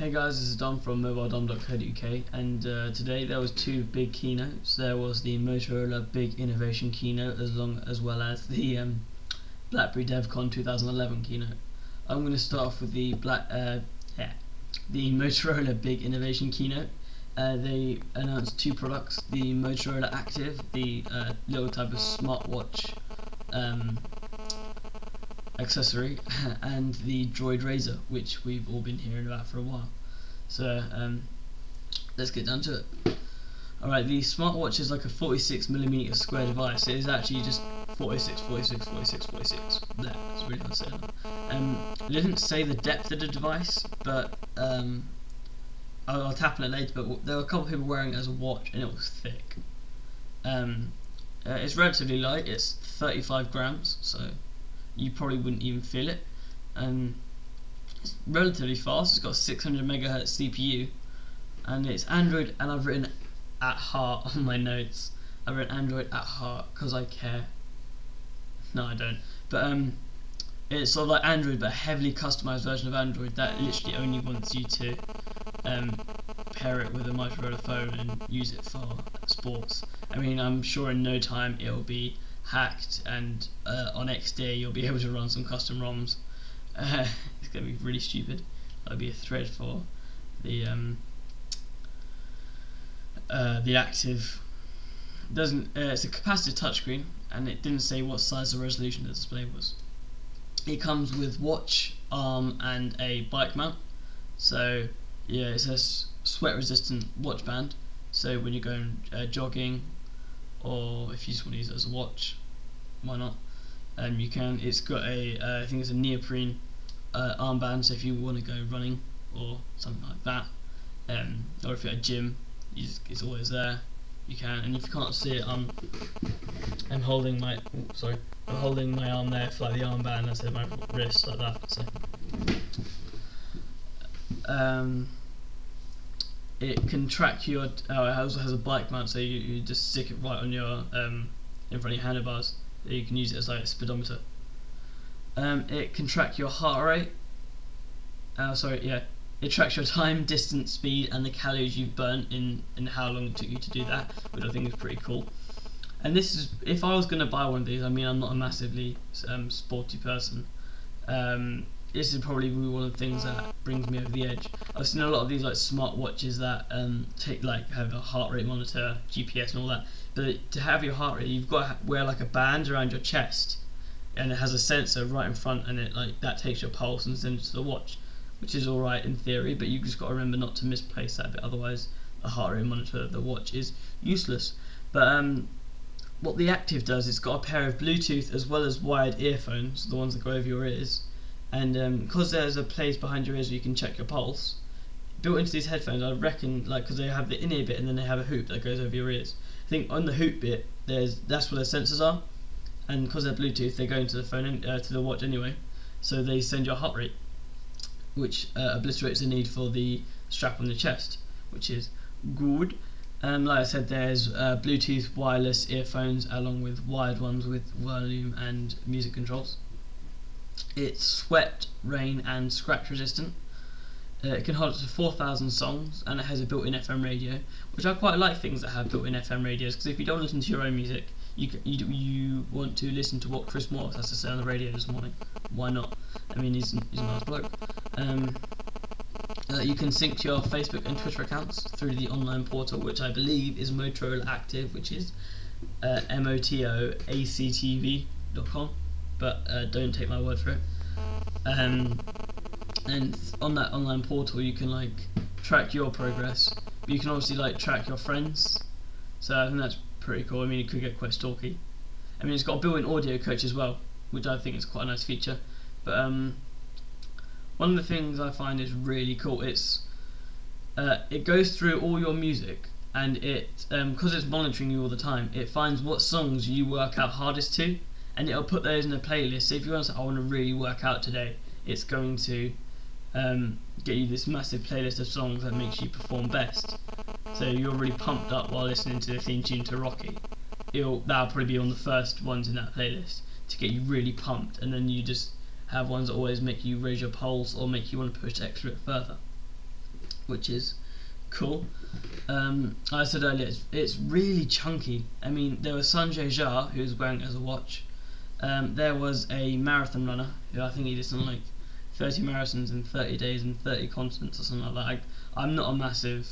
Hey guys, this is Dom from mobiledom.co.uk, and today there was two big keynotes. There was the Motorola Big Innovation keynote as well as the BlackBerry DevCon 2011 keynote. I'm going to start off with the Motorola Big Innovation keynote. They announced two products: the Motorola Active, the little type of smartwatch accessory, and the Droid Razr, which we've all been hearing about for a while. So let's get down to it. Alright, the smartwatch is like a 46mm square device. It is actually just 46. That's really hard to say. It didn't say the depth of the device, but I'll tap on it later, but there were a couple of people wearing it as a watch and it was thick. It's relatively light, it's 35 grams, so you probably wouldn't even feel it. It's relatively fast. It's got a 600 MHz CPU, and it's Android. And I've written at heart on my notes. I've written Android at heart because I care. No, I don't. But it's sort of like Android, but a heavily customized version of Android that literally only wants you to pair it with a Motorola phone and use it for sports. I mean, I'm sure in no time it will be hacked, and on XD you'll be able to run some custom ROMs. It's going to be really stupid. That'll be a thread for the Active. It's a capacitive touchscreen, and it didn't say what size or resolution the display was. It comes with watch, arm, and a bike mount. So yeah, it says sweat-resistant watch band. So when you're going jogging, or if you just want to use it as a watch, why not? You can. It's got a I think it's a neoprene armband, so if you want to go running or something like that, or if you're at a gym, it's always there. You can. And if you can't see it, I'm holding my arm there for like the armband. I said my wrist like that. So it can track your. It also has a bike mount, so you just stick it right on your in front of your handlebars. You can use it as like a speedometer. It can track your heart rate. It tracks your time, distance, speed, and the calories you've burnt in how long it took you to do that, which I think is pretty cool. And this is, if I was going to buy one of these, I mean, I'm not a massively sporty person. This is probably one of the things that brings me over the edge. I've seen a lot of these like smartwatches that have a heart rate monitor, GPS, and all that. But to have your heart rate, you've got to wear like a band around your chest, and it has a sensor right in front, and it that takes your pulse and sends it to the watch, which is all right in theory. But you just got to remember not to misplace that bit, otherwise the heart rate monitor of the watch is useless. But what the Active does, it's got a pair of Bluetooth as well as wired earphones, the ones that go over your ears. And because there's a place behind your ears where you can check your pulse, built into these headphones, I reckon, because they have the in-ear bit and then they have a hoop that goes over your ears. I think on the hoop bit, that's where the sensors are, and because they're Bluetooth, they go into the phone to the watch anyway. So they send your heart rate, which obliterates the need for the strap on the chest, which is good. Like I said, there's Bluetooth wireless earphones along with wired ones with volume and music controls. It's sweat, rain, and scratch resistant. It can hold up to 4,000 songs, and it has a built-in FM radio, which I quite like things that have built-in FM radios, because if you don't listen to your own music, you want to listen to what Chris Morris has to say on the radio this morning. Why not? I mean, he's a nice bloke. You can sync to your Facebook and Twitter accounts through the online portal, which I believe is Motorola Active, which is motoactv.com. But don't take my word for it. And on that online portal, you can track your progress, but you can obviously track your friends. So I think that's pretty cool. I mean, it could get quite stalky. I mean, it's got a built-in audio coach as well, which I think is quite a nice feature. But one of the things I find is really cool. It goes through all your music, and it because it's monitoring you all the time, it finds what songs you work out hardest to, and it'll put those in a playlist. So if you want to say, I want to really work out today, it's going to get you this massive playlist of songs that makes you perform best. So you're really pumped up while listening to the theme tune to Rocky. That'll probably be on the first ones in that playlist to get you really pumped, and then you just have ones that always make you raise your pulse or make you want to push the extra bit further. which is cool. Like I said earlier, it's really chunky. I mean, there was Sanjay Jha, who was wearing it as a watch. There was a marathon runner who I think he did something like 30 marathons in 30 days in 30 continents or something like that. I'm not a massive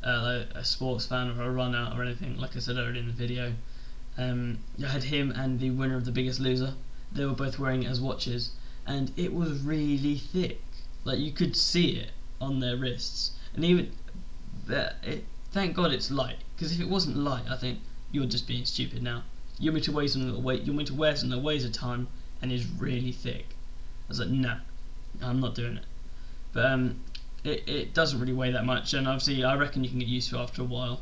like a sports fan or a runner or anything, like I said earlier in the video. I had him and the winner of The Biggest Loser. They were both wearing it as watches, and it was really thick. Like, you could see it on their wrists, and even thank God it's light, because if it wasn't light, I think you're just being stupid now. You want me to wear something that wear something that weighs a ton and is really thick. I was like, no, I'm not doing it. But it doesn't really weigh that much, and obviously I reckon you can get used to it after a while.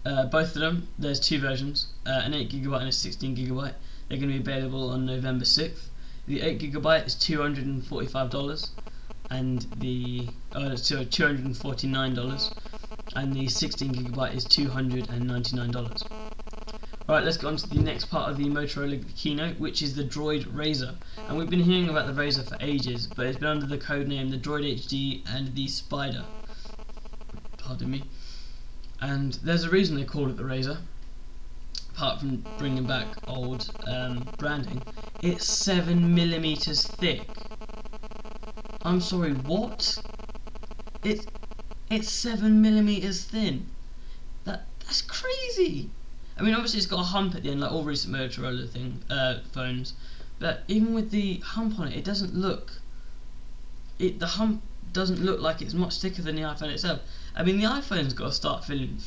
Both of them, there's two versions, an 8GB and a 16GB. They're going to be available on November 6th. The 8GB is $245, and the $249, and the 16GB is $299. Alright, let's get on to the next part of the Motorola keynote, which is the Droid Razr. And we've been hearing about the Razr for ages, but it's been under the codename the Droid HD and the Spider. Pardon me. And there's a reason they call it the Razr. Apart from bringing back old branding, it's 7mm thick. I'm sorry, what? It's 7mm thin. That's crazy. I mean, obviously it's got a hump at the end, like all recent Motorola phones. But even with the hump on it, it doesn't look. The hump doesn't look like it's much thicker than the iPhone itself. I mean, the iPhone's got to start feeling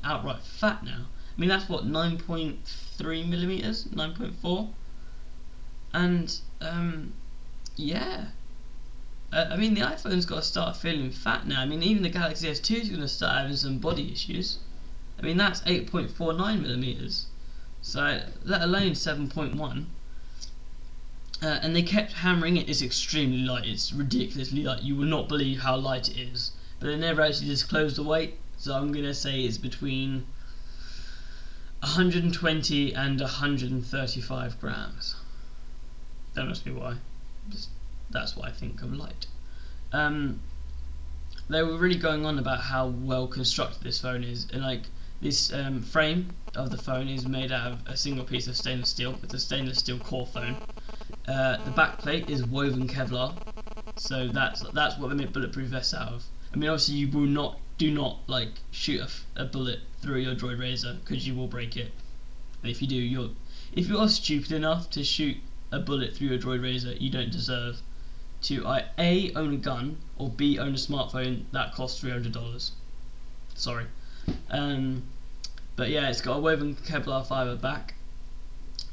outright fat now. I mean, that's what, 9.3mm, 9.4, and yeah. I mean, the iPhone's got to start feeling fat now. I mean, even the Galaxy S2 is going to start having some body issues. I mean, that's 8.49mm, so let alone 7.1. And they kept hammering it. It's extremely light. It's ridiculously light. You will not believe how light it is. But they never actually disclosed the weight, so I'm going to say it's between 120 and 135 grams. That must be why. That's what I think of light. They were really going on about how well constructed this phone is, and like this frame of the phone is made out of a single piece of stainless steel. It's a stainless steel core phone. The back plate is woven Kevlar, so that's what they make bulletproof vests out of. I mean, obviously you do not like shoot a bullet through your Droid Razr, because you will break it. And if you do, if you are stupid enough to shoot a bullet through your Droid Razr, you don't deserve to A, own a gun, or B, own a smartphone that costs $300. Sorry. But yeah, it's got a woven Kevlar fibre back,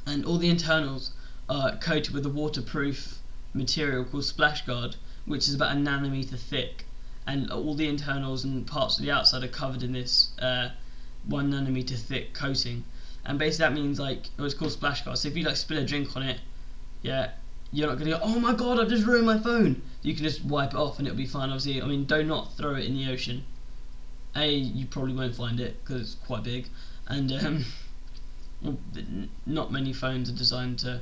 and all the internals are coated with a waterproof material called Splash Guard, which is about a nanometer thick, and all the internals and parts of the outside are covered in this 1 nanometer thick coating. And basically that means, like, it's called Splash Guard, so if you like spill a drink on it, yeah, you're not going to go, oh my god, I've just ruined my phone. You can just wipe it off and it'll be fine. Obviously, I mean, do not throw it in the ocean. A, you probably won't find it because it's quite big, and well, not many phones are designed to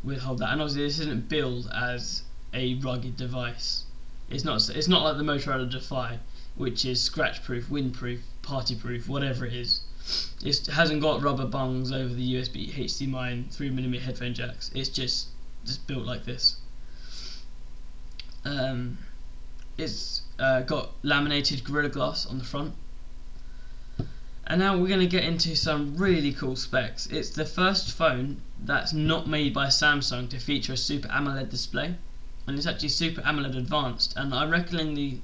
withhold that. And obviously this isn't billed as a rugged device. It's not like the Motorola Defy, which is scratch proof, wind proof, party proof, whatever it is. It hasn't got rubber bungs over the USB, HDMI and 3mm headphone jacks. It's just built like this. It's got laminated Gorilla Glass on the front. And now we're going to get into some really cool specs. It's the first phone that's not made by Samsung to feature a Super AMOLED display, and it's actually Super AMOLED Advanced, and I reckon the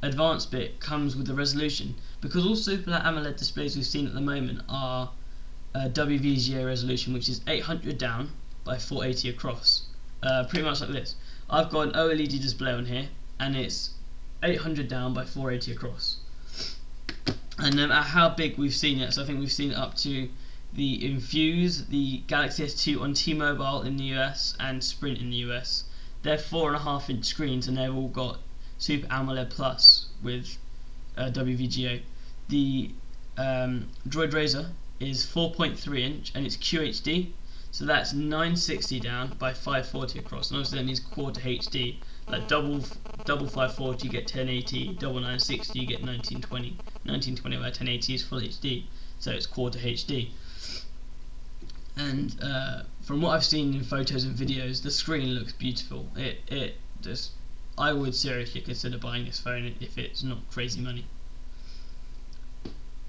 advanced bit comes with the resolution, because all Super AMOLED displays we've seen at the moment are WVGA resolution, which is 800 down by 480 across, pretty much like this. I've got an OLED display on here, and it's 800 down by 480 across. And no matter how big we've seen it, so I think we've seen it up to the Infuse, the Galaxy S2 on T-Mobile in the US and Sprint in the US. They're 4.5-inch screens, and they've all got Super AMOLED Plus with WVGA. The Droid Razr is 4.3 inch and it's QHD, So that's 960 down by 540 across, and obviously that means quarter HD. Like double 540 you get 1080, double 960 you get 1920. 1920 by 1080 is full HD, so it's quarter HD. And from what I've seen in photos and videos, the screen looks beautiful. I would seriously consider buying this phone if it's not crazy money.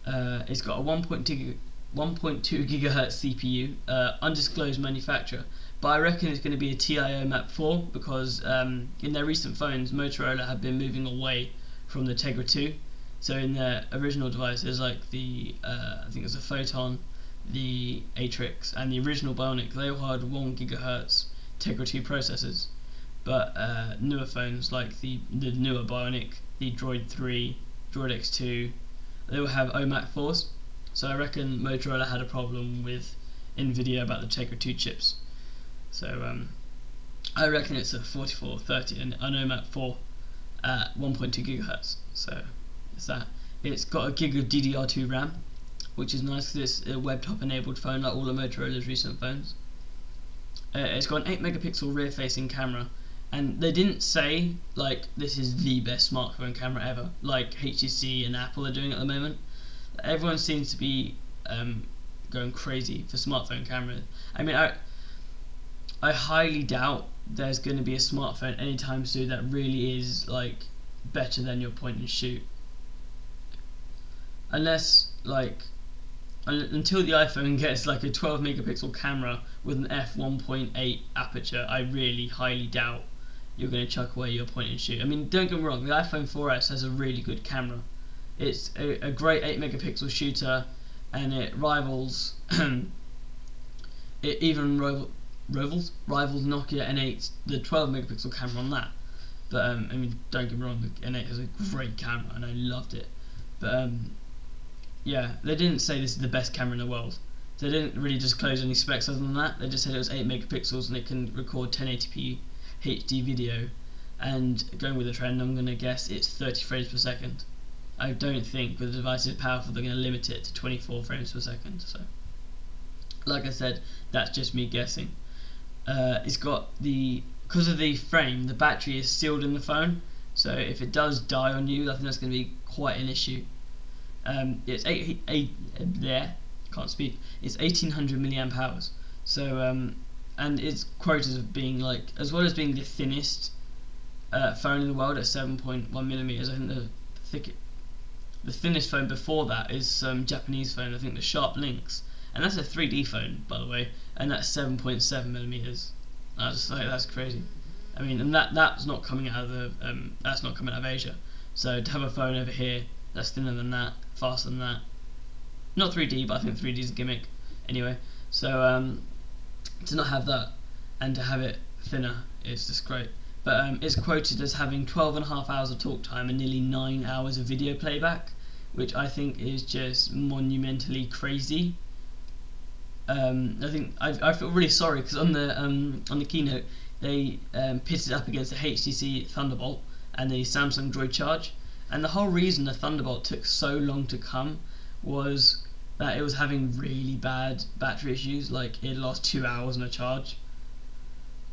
It's got a 1.2 gigahertz CPU, undisclosed manufacturer, but I reckon it's going to be a TIO Map 4 because in their recent phones Motorola have been moving away from the Tegra 2. So in their original devices like the I think it was the Photon, the Atrix and the original Bionic, they all had 1 gigahertz Tegra 2 processors, but newer phones like the newer Bionic, the Droid 3, Droid X2, they will have OMAC 4s. So I reckon Motorola had a problem with Nvidia about the Tegra 2 chips. So I reckon it's a 4430 and an OMAC 4 at 1.2 gigahertz. So it's that. It's got a gig of DDR2 RAM, which is nice because it's a Webtop enabled phone like all of Motorola's recent phones. It's got an 8 megapixel rear facing camera, and they didn't say like this is the best smartphone camera ever like HTC and Apple are doing at the moment. Everyone seems to be going crazy for smartphone cameras. I mean, I highly doubt there's going to be a smartphone anytime soon that really is like better than your point and shoot, unless like until the iPhone gets like a 12 megapixel camera with an f1.8 aperture. I really highly doubt you're going to chuck away your point and shoot. I mean, don't get me wrong, the iPhone 4S has a really good camera. It's a great 8 megapixel shooter, and it rivals it even rivals Nokia N8, the 12 megapixel camera on that. But I mean, don't get me wrong, the N8 is a great camera and I loved it. But yeah, they didn't say this is the best camera in the world. They didn't really disclose any specs other than that. They just said it was 8 megapixels and it can record 1080p HD video, and going with the trend, I'm going to guess it's 30 frames per second. I don't think with the device is powerful they're going to limit it to 24 frames per second. So, like I said, that's just me guessing. It's got because of the frame, the battery is sealed in the phone, so if it does die on you, I think that's going to be quite an issue. It's can't speak. It's 1800 milliamp hours. So and it's quoted as being like, as well as being the thinnest phone in the world at 7.1 millimeters. I think the thinnest phone before that is some Japanese phone, I think the Sharp Lynx, and that's a 3D phone by the way, and that's 7.7 millimeters. I just like, that's crazy. I mean, and that's not coming out of Asia. So to have a phone over here that's thinner than that, faster than that, not 3D, but I think 3D is a gimmick anyway. So to not have that and to have it thinner is just great. But it's quoted as having 12.5 hours of talk time and nearly 9 hours of video playback, which I think is just monumentally crazy. I feel really sorry because on the keynote they pitted up against the HTC Thunderbolt and the Samsung Droid Charge, and the whole reason the Thunderbolt took so long to come was that it was having really bad battery issues, like it lost 2 hours on a charge.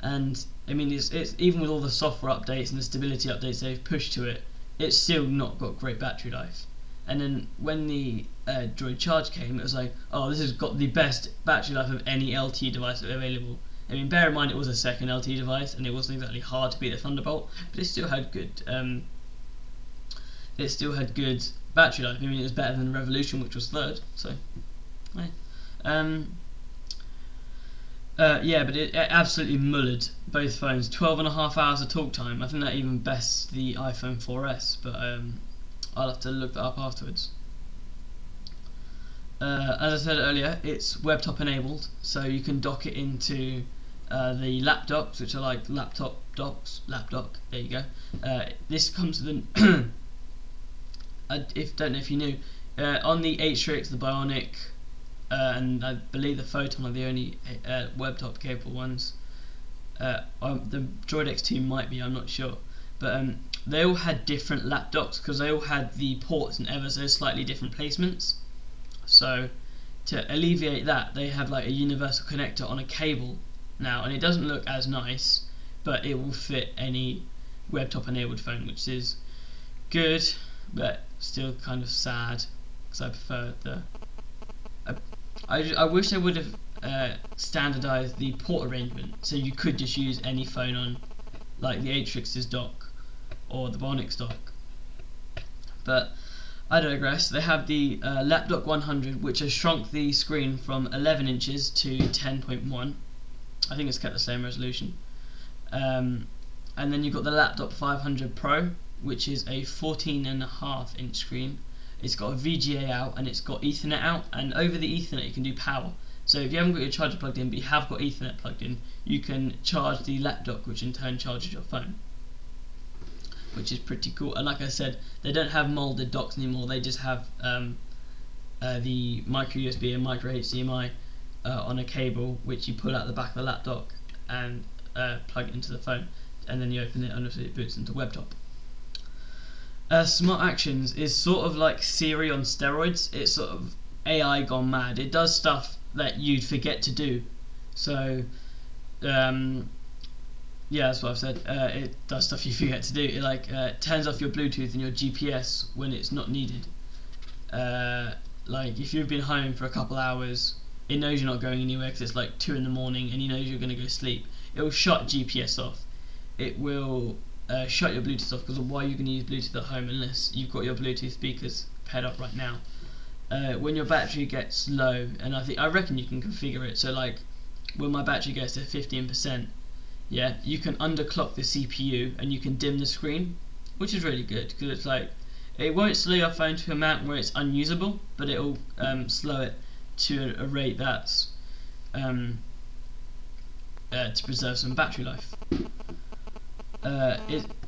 And I mean, it's even with all the software updates and the stability updates they've pushed to it, it's still not got great battery life. And then when the Droid Charge came, it was like, oh, this has got the best battery life of any LTE device available. I mean, bear in mind it was a second LTE device, and it wasn't exactly hard to beat the Thunderbolt, but it still had good. It still had good battery life. I mean, it was better than Revolution, which was third. So, yeah. Yeah, but it absolutely mullered both phones. 12.5 hours of talk time. I think that even bests the iPhone 4S, but I'll have to look that up afterwards. As I said earlier, it's Webtop enabled, so you can dock it into the lap docks, which are like laptop docks. Lap dock. There you go. This comes with an don't know if you knew, on the Atrix, the Bionic, and I believe the Photon are the only Webtop capable ones. The Droid X2 might be, I'm not sure, but they all had different laptops because they all had the ports and ever so slightly different placements. So to alleviate that, they have like a universal connector on a cable now, and it doesn't look as nice, but it will fit any Webtop enabled phone, which is good, but still kind of sad because I prefer the. I wish they would have standardized the port arrangement, so you could just use any phone on like the Atrix's dock or the Bionics dock. But I digress. They have the Lapdock 100, which has shrunk the screen from 11 inches to 10.1. I think it's kept the same resolution. And then you've got the Lapdock 500 Pro, which is a 14.5 inch screen. It's got a VGA out and it's got Ethernet out, and over the Ethernet you can do power. So if you haven't got your charger plugged in but you have got Ethernet plugged in, you can charge the laptop, which in turn charges your phone, which is pretty cool. And like I said, they don't have molded docks anymore, they just have the micro USB and micro HDMI on a cable, which you pull out the back of the laptop and plug it into the phone, and then you open it and it boots into Webtop. Smart Actions is sort of like Siri on steroids. It's sort of AI gone mad. It does stuff that you'd forget to do. So, yeah, that's what I've said. It does stuff you forget to do. It like turns off your Bluetooth and your GPS when it's not needed. Like if you've been home for a couple hours, it knows you're not going anywhere because it's like 2 in the morning and it knows you're going to go sleep. It will shut GPS off. It will shut your Bluetooth off, because why are you going to use Bluetooth at home unless you've got your Bluetooth speakers paired up right now? When your battery gets low, and I reckon you can configure it so like when my battery gets to 15%, yeah, you can underclock the CPU and you can dim the screen, which is really good because it's like it won't slow your phone to an amount where it's unusable, but it'll slow it to a rate that's to preserve some battery life.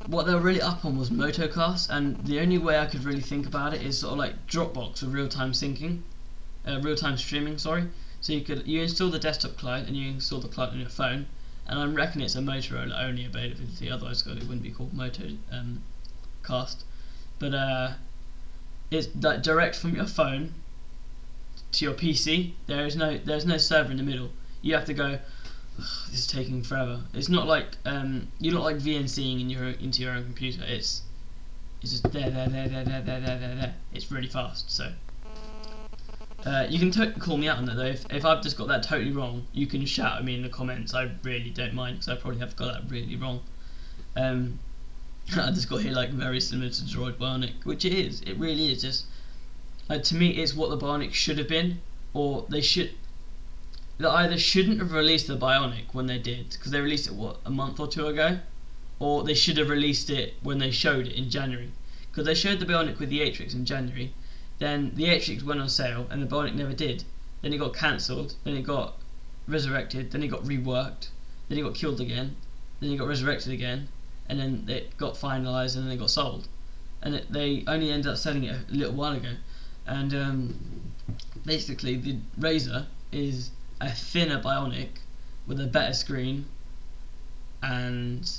What they were really up on was Motocast, and the only way I could really think about it is sort of like Dropbox with real-time syncing, real-time streaming. Sorry. So you install the desktop client and you install the client on your phone, and I reckon it's a Motorola only availability. Otherwise, it wouldn't be called Motocast. But it's like direct from your phone to your PC. There's no server in the middle. You have to go. This is taking forever. It's not like you're not like VNCing into your own computer. It's just there. It's really fast. So you can call me out on that though. If I've just got that totally wrong, you can shout at me in the comments. I really don't mind because I probably have got that really wrong. I just got here like very similar to Droid Bionic, which it is. It really is. Just to me, it's what the Bionic should have been, or they either shouldn't have released the Bionic when they did, because they released it a month or 2 ago, or they should have released it when they showed it in January, because they showed the Bionic with the Atrix in January, then the Atrix went on sale and the Bionic never did, then it got cancelled, then it got resurrected, then it got reworked, then it got killed again, then it got resurrected again, and then it got finalised and then it got sold, and they only ended up selling it a little while ago. And basically the Razr is a thinner Bionic with a better screen, and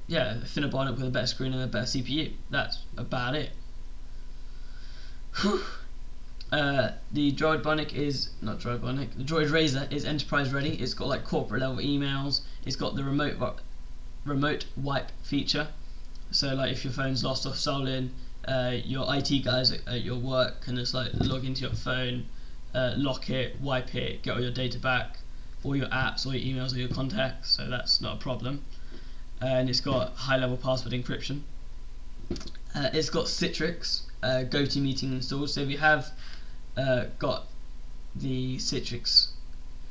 yeah, a thinner Bionic with a better screen and a better CPU. That's about it. The Droid Bionic is not Droid Bionic. The Droid Razr is enterprise ready. It's got like corporate level emails. It's got the remote wipe feature. So like if your phone's lost or stolen, your IT guys at your work can just like log into your phone, lock it, wipe it, get all your data back, all your apps, all your emails, all your contacts, so that's not a problem. And it's got high-level password encryption. It's got Citrix GoToMeeting installed, so if you have got the Citrix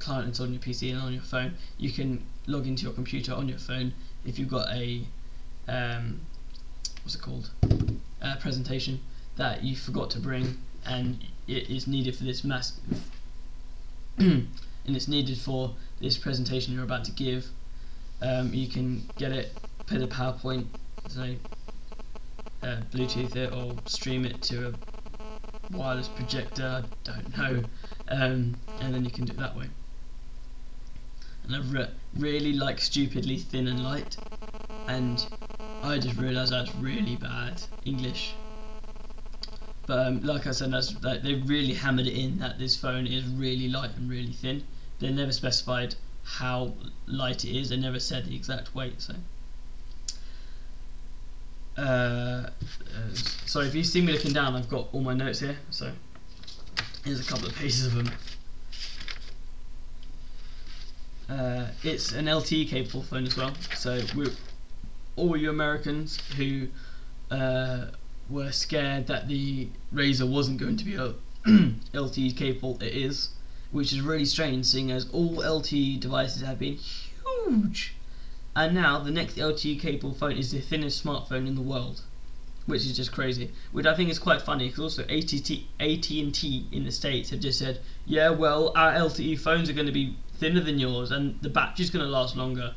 client installed on your PC and on your phone, you can log into your computer on your phone if you've got a what's it called? Presentation that you forgot to bring, and it is needed for this massive and it's needed for this presentation you're about to give. You can get it, put a PowerPoint, so Bluetooth it or stream it to a wireless projector, I don't know, and then you can do it that way. And I really like stupidly thin and light, and I just realised that's really bad English. But like I said, they really hammered it in that this phone is really light and really thin. They never specified how light it is. They never said the exact weight. So if you see me looking down, I've got all my notes here. So here's a couple of pages of them. It's an LTE capable phone as well. So all you Americans who were scared that the Razr wasn't going to be LTE capable, it is, which is really strange, seeing as all LTE devices have been huge, and now the next LTE capable phone is the thinnest smartphone in the world, which is just crazy. Which I think is quite funny, because also AT&T in the States have just said, yeah, well, our LTE phones are going to be thinner than yours, and the battery's going to last longer.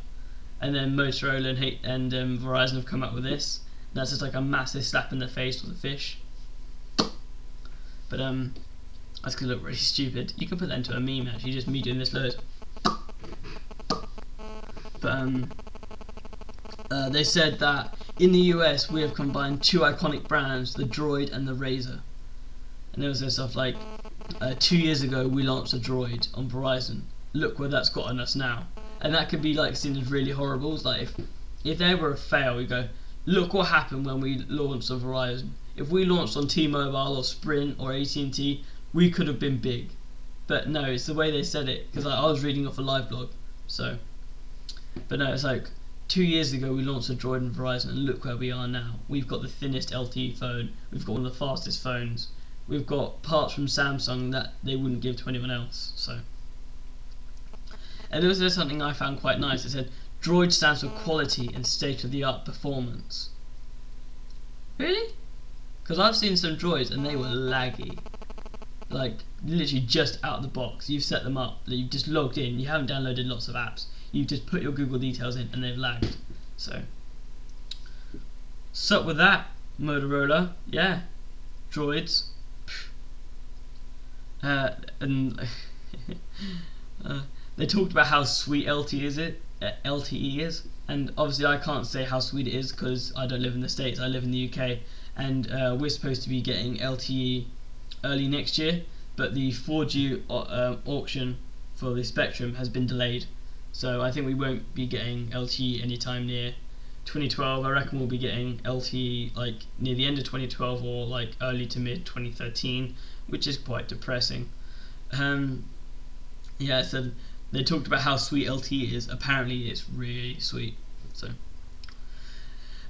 And then Motorola and Verizon have come up with this. That's just like a massive slap in the face with a fish. But that's gonna look really stupid. You can put that into a meme actually, just me doing this load. But they said that in the US we have combined two iconic brands, the Droid and the Razr. And there was this stuff like 2 years ago we launched a Droid on Verizon. Look where that's gotten us now. And that could be like seen as really horrible. It's like if they were a fail, we go, look what happened when we launched on Verizon. If we launched on T-Mobile or Sprint or AT&T, we could have been big. But no, it's the way they said it, because I was reading off a live blog. So, but no, it's like 2 years ago we launched a Droid and Verizon, and look where we are now. We've got the thinnest LTE phone. We've got one of the fastest phones. We've got parts from Samsung that they wouldn't give to anyone else. So, and there was something I found quite nice. It said, Droid stands for quality and state-of-the-art performance. Really? Because I've seen some Droids and they were laggy. Like, literally just out of the box. You've set them up, you've just logged in, you haven't downloaded lots of apps. You've just put your Google details in and they've lagged. So up with that, Motorola. Yeah. Droids. And they talked about how sweet LTE is, and obviously I can't say how sweet it is because I don't live in the States, I live in the UK, and we're supposed to be getting LTE early next year, but the 4G auction for the spectrum has been delayed, so I think we won't be getting LTE anytime near 2012. I reckon we'll be getting LTE like near the end of 2012 or like early to mid 2013, which is quite depressing. Yeah, so they talked about how sweet LTE is. Apparently it's really sweet. So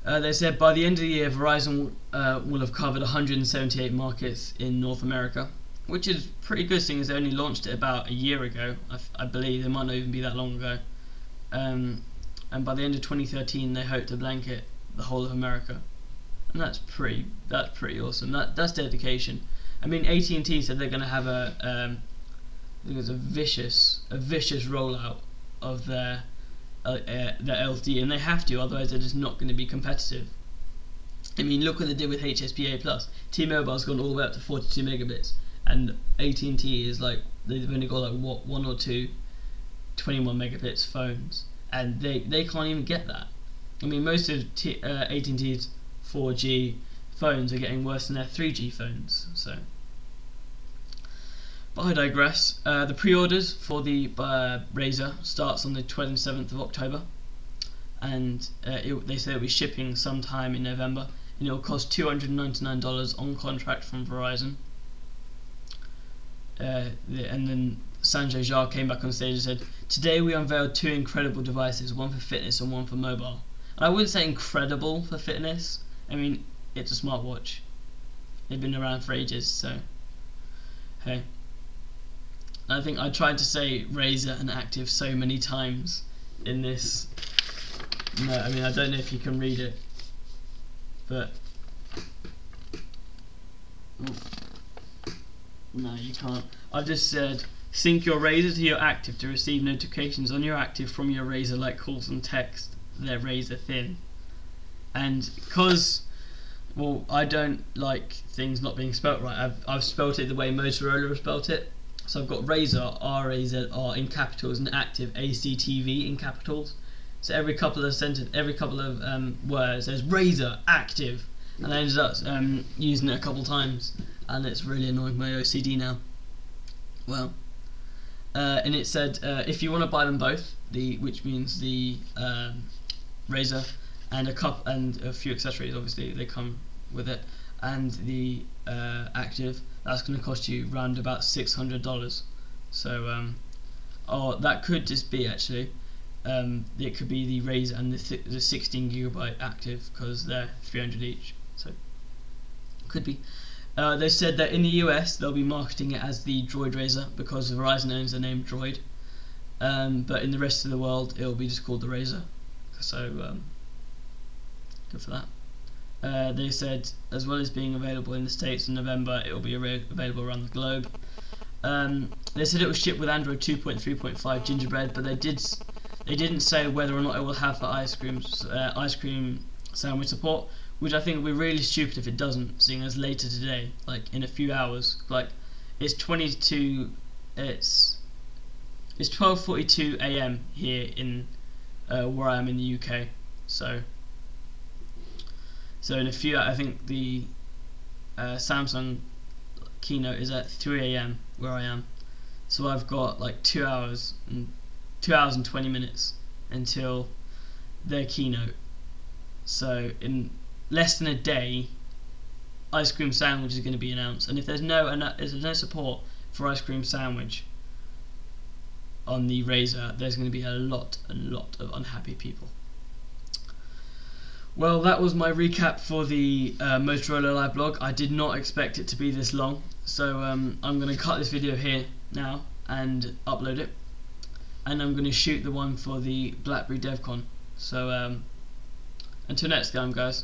they said by the end of the year Verizon will have covered 178 markets in North America, which is pretty good seeing as they only launched it about a year ago. I believe it might not even be that long ago. And by the end of 2013 they hope to blanket the whole of America, and that's pretty awesome. That's dedication. I mean, AT&T said they're going to have I think it's a vicious rollout of their LTE, and they have to, otherwise they're just not going to be competitive. I mean, look what they did with HSPA Plus. T-Mobile's gone all the way up to 42 megabits, and AT&T is like, they've only got like what, one or two 21 megabits phones, and they can't even get that. I mean, most of AT&T's 4G phones are getting worse than their 3G phones. So, but I digress. The pre-orders for the Razr starts on the 27th of October, and they say it'll be shipping sometime in November, and it'll cost $299 on contract from Verizon. And then Sanjay Jha came back on stage and said, "Today we unveiled two incredible devices, one for fitness and one for mobile." And I wouldn't say incredible for fitness. I mean, it's a smartwatch. They've been around for ages, so hey. I think I tried to say Razr and Active so many times in this. No, I mean, I don't know if you can read it, but no, you can't. I've just said, sync your Razr to your Active to receive notifications on your Active from your Razr like calls and text. They're razor thin. And because, well, I don't like things not being spelt right, I've spelt it the way Motorola have spelt it. So I've got Razr, R-A-Z-R in capitals, and Active, A-C-T-V in capitals. So every couple of words there's Razr, Active, and I ended up using it a couple times. and it's really annoying my OCD now. Well, and it said if you want to buy them both, which means the Razr and a few accessories, obviously they come with it, and the active, that's going to cost you around about $600. So or that could just be actually it could be the Razr and the 16GB active, because they're 300 each, so could be. They said that in the US they'll be marketing it as the Droid Razr because Verizon owns the name Droid, but in the rest of the world it'll be just called the Razr. So good for that. They said as well as being available in the States in November, it will be available around the globe. They said it was shipped with Android 2.3.5 Gingerbread, but they didn't say whether or not it will have the ice cream sandwich support, which I think would be really stupid if it doesn't, seeing as later today, like in a few hours, like it's 12:42 AM here in where I am in the UK. So in a few, I think the Samsung keynote is at 3 AM where I am. So I've got like 2 hours and 20 minutes until their keynote. So in less than a day, ice cream sandwich is going to be announced, and if there's no support for ice cream sandwich on the Razr, there's going to be a lot of unhappy people. Well, that was my recap for the Motorola live blog. I did not expect it to be this long, so I'm going to cut this video here now and upload it, and I'm going to shoot the one for the BlackBerry DevCon. So until next time, guys.